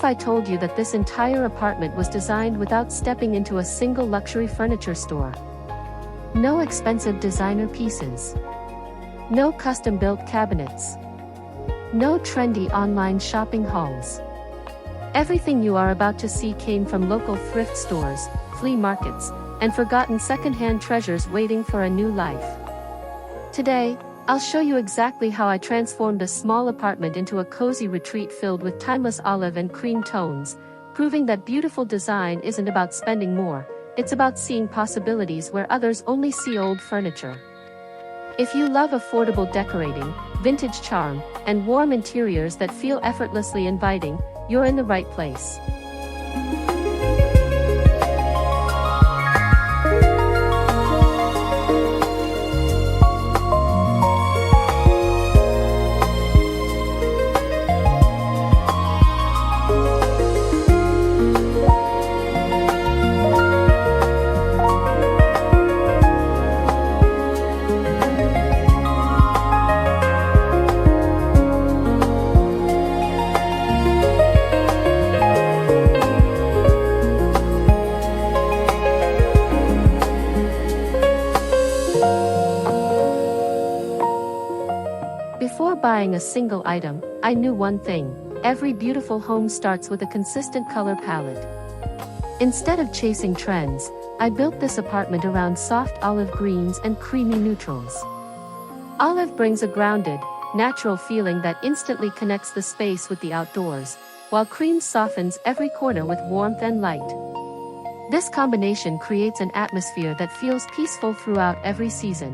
if I told you that this entire apartment was designed without stepping into a single luxury furniture store? No expensive designer pieces. No custom-built cabinets. No trendy online shopping hauls. Everything you are about to see came from local thrift stores, flea markets, and forgotten secondhand treasures waiting for a new life. Today, I'll show you exactly how I transformed a small apartment into a cozy retreat filled with timeless olive and cream tones, proving that beautiful design isn't about spending more, it's about seeing possibilities where others only see old furniture. If you love affordable decorating, vintage charm, and warm interiors that feel effortlessly inviting, you're in the right place. Before buying a single item, I knew one thing: every beautiful home starts with a consistent color palette. Instead of chasing trends, I built this apartment around soft olive greens and creamy neutrals. Olive brings a grounded, natural feeling that instantly connects the space with the outdoors, while cream softens every corner with warmth and light. This combination creates an atmosphere that feels peaceful throughout every season.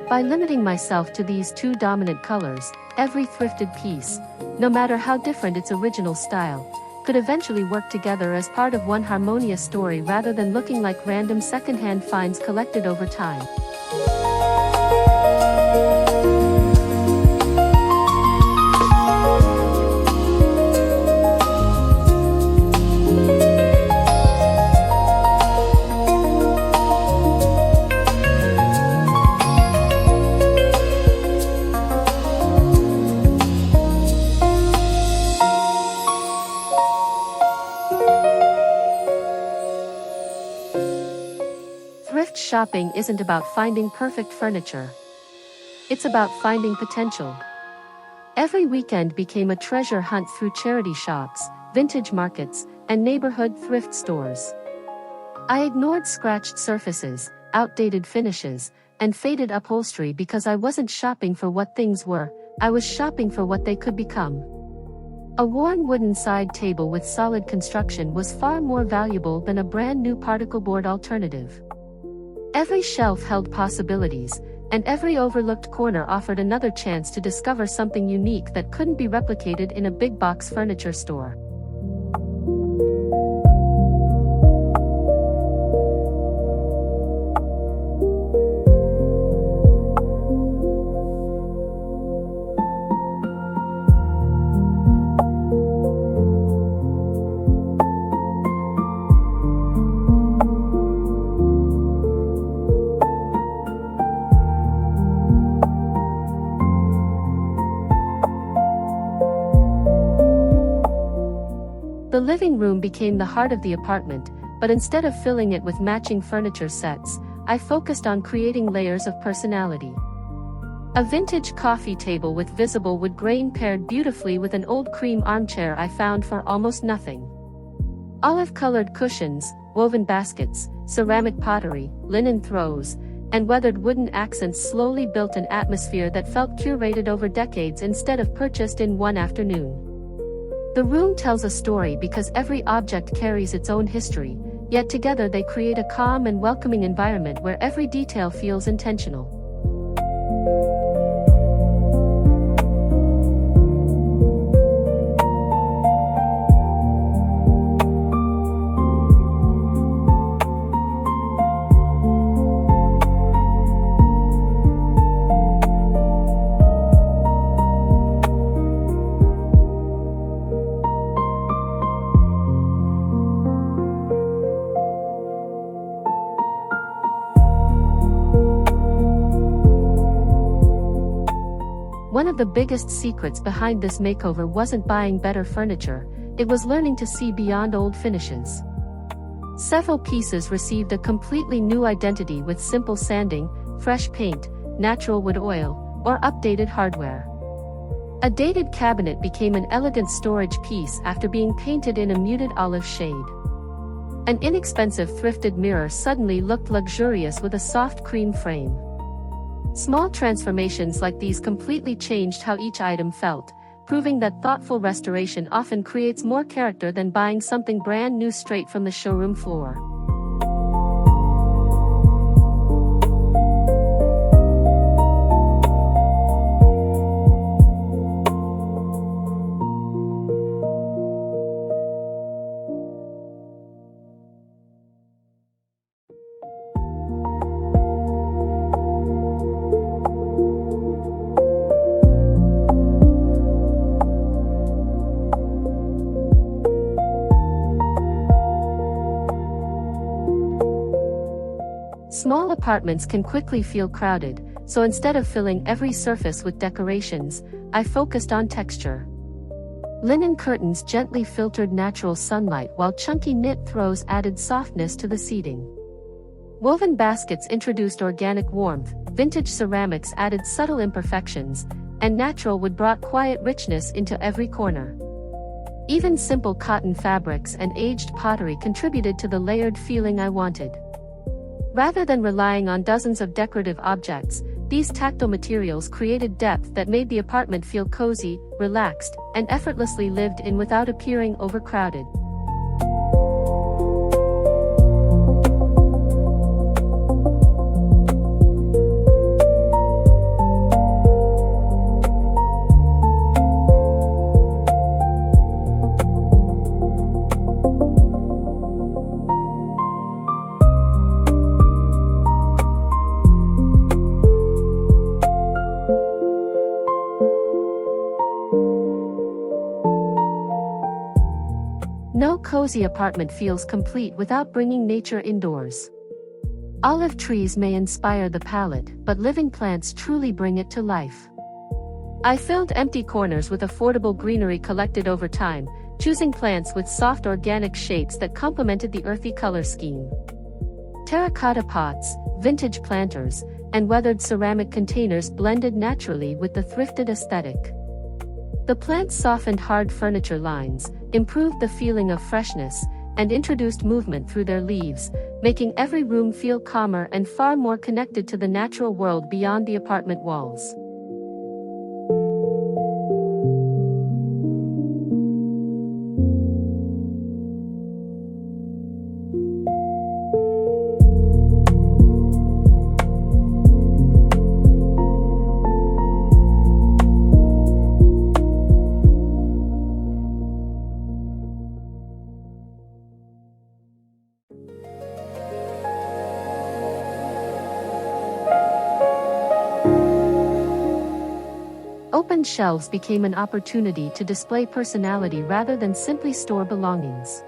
By limiting myself to these two dominant colors, every thrifted piece, no matter how different its original style, could eventually work together as part of one harmonious story rather than looking like random secondhand finds collected over time. Thrift shopping isn't about finding perfect furniture. It's about finding potential. Every weekend became a treasure hunt through charity shops, vintage markets, and neighborhood thrift stores. I ignored scratched surfaces, outdated finishes, and faded upholstery because I wasn't shopping for what things were, I was shopping for what they could become. A worn wooden side table with solid construction was far more valuable than a brand new particle board alternative. Every shelf held possibilities, and every overlooked corner offered another chance to discover something unique that couldn't be replicated in a big box furniture store. The living room became the heart of the apartment, but instead of filling it with matching furniture sets, I focused on creating layers of personality. A vintage coffee table with visible wood grain paired beautifully with an old cream armchair I found for almost nothing. Olive-colored cushions, woven baskets, ceramic pottery, linen throws, and weathered wooden accents slowly built an atmosphere that felt curated over decades instead of purchased in one afternoon. The room tells a story because every object carries its own history, yet together they create a calm and welcoming environment where every detail feels intentional. One of the biggest secrets behind this makeover wasn't buying better furniture, it was learning to see beyond old finishes. Several pieces received a completely new identity with simple sanding, fresh paint, natural wood oil, or updated hardware. A dated cabinet became an elegant storage piece after being painted in a muted olive shade. An inexpensive thrifted mirror suddenly looked luxurious with a soft cream frame. Small transformations like these completely changed how each item felt, proving that thoughtful restoration often creates more character than buying something brand new straight from the showroom floor. Small apartments can quickly feel crowded, so instead of filling every surface with decorations, I focused on texture. Linen curtains gently filtered natural sunlight while chunky knit throws added softness to the seating. Woven baskets introduced organic warmth, vintage ceramics added subtle imperfections, and natural wood brought quiet richness into every corner. Even simple cotton fabrics and aged pottery contributed to the layered feeling I wanted. Rather than relying on dozens of decorative objects, these tactile materials created depth that made the apartment feel cozy, relaxed, and effortlessly lived in without appearing overcrowded. No cozy apartment feels complete without bringing nature indoors. Olive trees may inspire the palate, but living plants truly bring it to life. I filled empty corners with affordable greenery collected over time, choosing plants with soft organic shapes that complemented the earthy color scheme. Terracotta pots, vintage planters, and weathered ceramic containers blended naturally with the thrifted aesthetic. The plants softened hard furniture lines, improved the feeling of freshness, and introduced movement through their leaves, making every room feel calmer and far more connected to the natural world beyond the apartment walls. Open shelves became an opportunity to display personality rather than simply store belongings.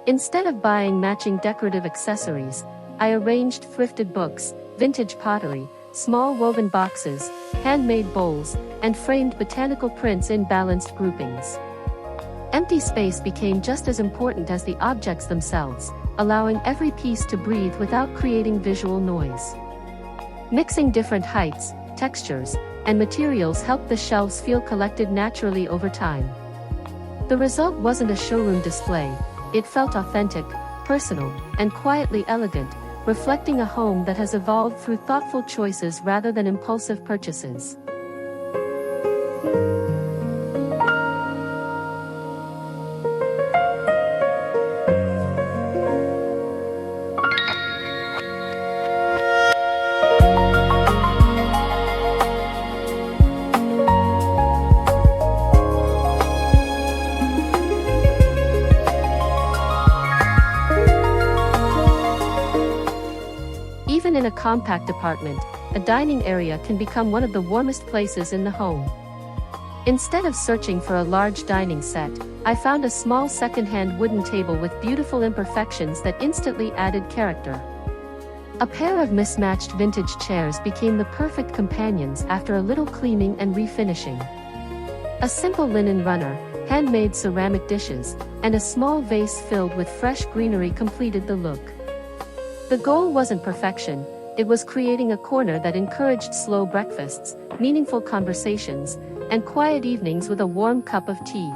Instead of buying matching decorative accessories, I arranged thrifted books, vintage pottery, small woven boxes, handmade bowls, and framed botanical prints in balanced groupings. Empty space became just as important as the objects themselves, allowing every piece to breathe without creating visual noise. Mixing different heights, textures, and materials helped the shelves feel collected naturally over time. The result wasn't a showroom display, it felt authentic, personal, and quietly elegant, reflecting a home that has evolved through thoughtful choices rather than impulsive purchases. Even in a compact apartment, a dining area can become one of the warmest places in the home. Instead of searching for a large dining set, I found a small secondhand wooden table with beautiful imperfections that instantly added character. A pair of mismatched vintage chairs became the perfect companions after a little cleaning and refinishing. A simple linen runner, handmade ceramic dishes, and a small vase filled with fresh greenery completed the look. The goal wasn't perfection, it was creating a corner that encouraged slow breakfasts, meaningful conversations, and quiet evenings with a warm cup of tea.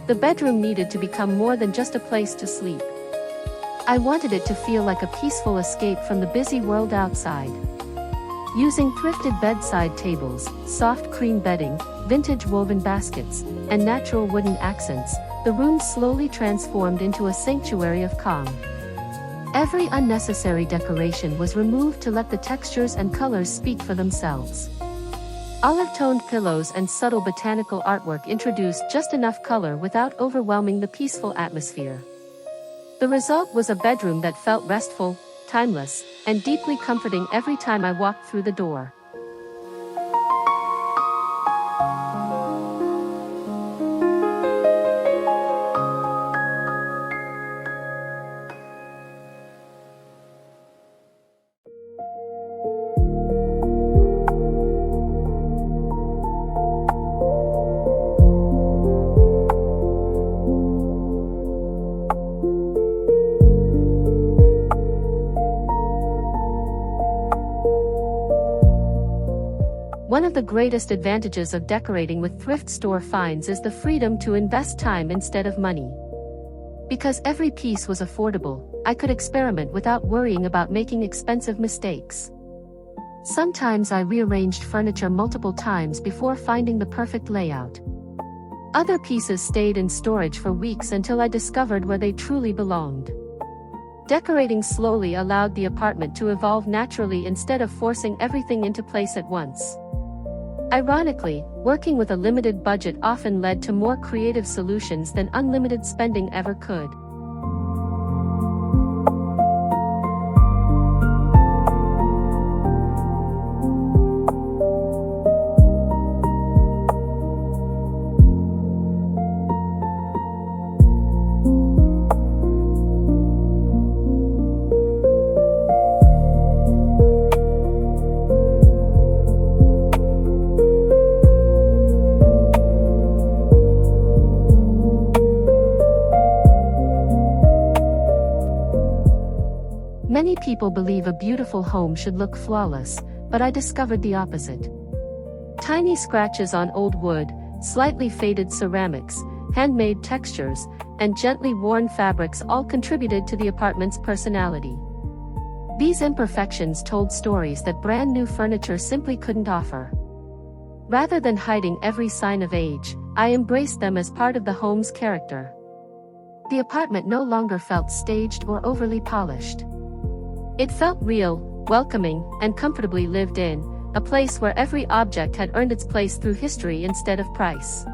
The bedroom needed to become more than just a place to sleep. I wanted it to feel like a peaceful escape from the busy world outside. Using thrifted bedside tables, soft cream bedding, vintage woven baskets, and natural wooden accents, the room slowly transformed into a sanctuary of calm. Every unnecessary decoration was removed to let the textures and colors speak for themselves. Olive-toned pillows and subtle botanical artwork introduced just enough color without overwhelming the peaceful atmosphere. The result was a bedroom that felt restful, timeless, and deeply comforting every time I walked through the door. One of the greatest advantages of decorating with thrift store finds is the freedom to invest time instead of money. Because every piece was affordable, I could experiment without worrying about making expensive mistakes. Sometimes I rearranged furniture multiple times before finding the perfect layout. Other pieces stayed in storage for weeks until I discovered where they truly belonged. Decorating slowly allowed the apartment to evolve naturally instead of forcing everything into place at once. Ironically, working with a limited budget often led to more creative solutions than unlimited spending ever could. Many people believe a beautiful home should look flawless, but I discovered the opposite. Tiny scratches on old wood, slightly faded ceramics, handmade textures, and gently worn fabrics all contributed to the apartment's personality. These imperfections told stories that brand new furniture simply couldn't offer. Rather than hiding every sign of age, I embraced them as part of the home's character. The apartment no longer felt staged or overly polished. It felt real, welcoming, and comfortably lived in, a place where every object had earned its place through history instead of price.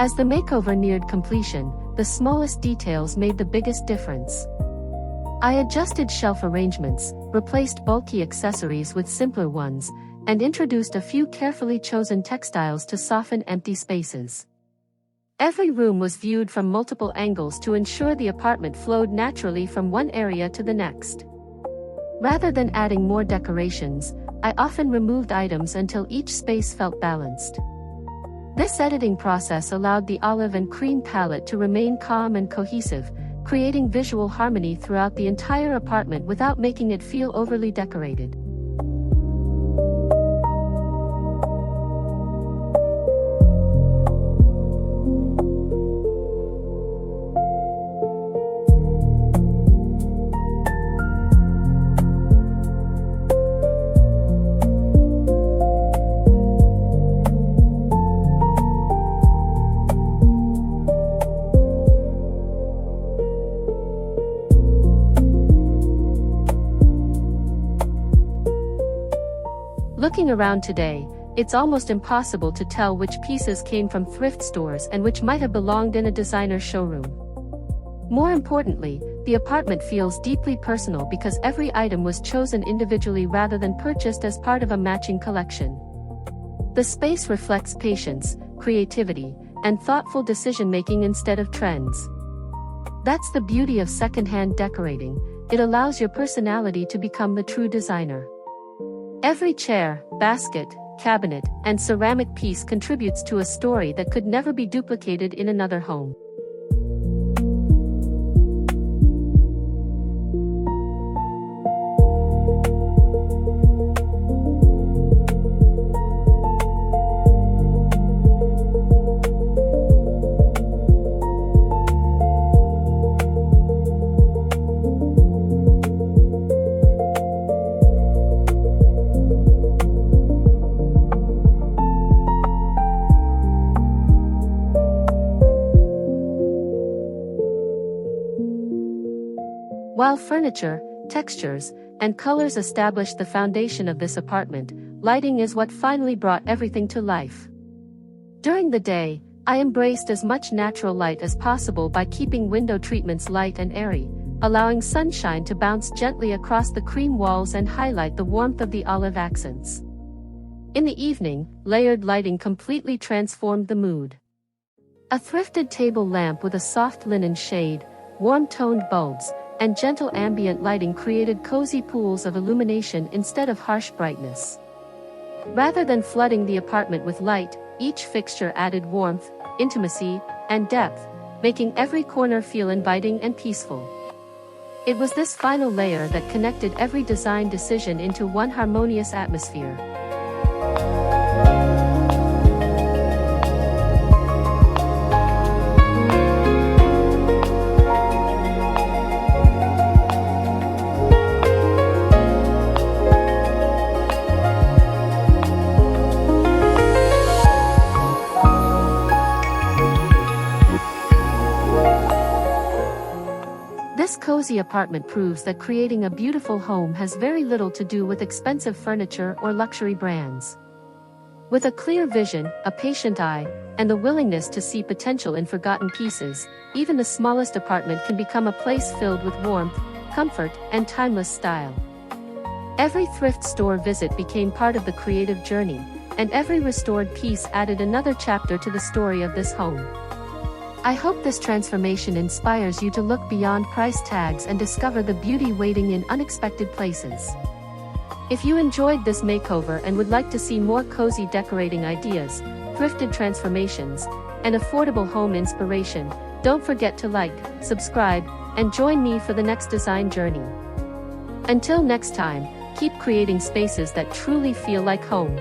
As the makeover neared completion, the smallest details made the biggest difference. I adjusted shelf arrangements, replaced bulky accessories with simpler ones, and introduced a few carefully chosen textiles to soften empty spaces. Every room was viewed from multiple angles to ensure the apartment flowed naturally from one area to the next. Rather than adding more decorations, I often removed items until each space felt balanced. This editing process allowed the olive and cream palette to remain calm and cohesive, creating visual harmony throughout the entire apartment without making it feel overly decorated. Looking around today, it's almost impossible to tell which pieces came from thrift stores and which might have belonged in a designer showroom. More importantly, the apartment feels deeply personal because every item was chosen individually rather than purchased as part of a matching collection. The space reflects patience, creativity, and thoughtful decision-making instead of trends. That's the beauty of secondhand decorating. It allows your personality to become the true designer. Every chair, basket, cabinet, and ceramic piece contributes to a story that could never be duplicated in another home. While furniture, textures, and colors established the foundation of this apartment, lighting is what finally brought everything to life. During the day, I embraced as much natural light as possible by keeping window treatments light and airy, allowing sunshine to bounce gently across the cream walls and highlight the warmth of the olive accents. In the evening, layered lighting completely transformed the mood. A thrifted table lamp with a soft linen shade, warm-toned bulbs, and gentle ambient lighting created cozy pools of illumination instead of harsh brightness. Rather than flooding the apartment with light, each fixture added warmth, intimacy, and depth, making every corner feel inviting and peaceful. It was this final layer that connected every design decision into one harmonious atmosphere. This cozy apartment proves that creating a beautiful home has very little to do with expensive furniture or luxury brands. With a clear vision, a patient eye, and the willingness to see potential in forgotten pieces, even the smallest apartment can become a place filled with warmth, comfort, and timeless style. Every thrift store visit became part of the creative journey, and every restored piece added another chapter to the story of this home. I hope this transformation inspires you to look beyond price tags and discover the beauty waiting in unexpected places. If you enjoyed this makeover and would like to see more cozy decorating ideas, thrifted transformations, and affordable home inspiration, don't forget to like, subscribe, and join me for the next design journey. Until next time, keep creating spaces that truly feel like home.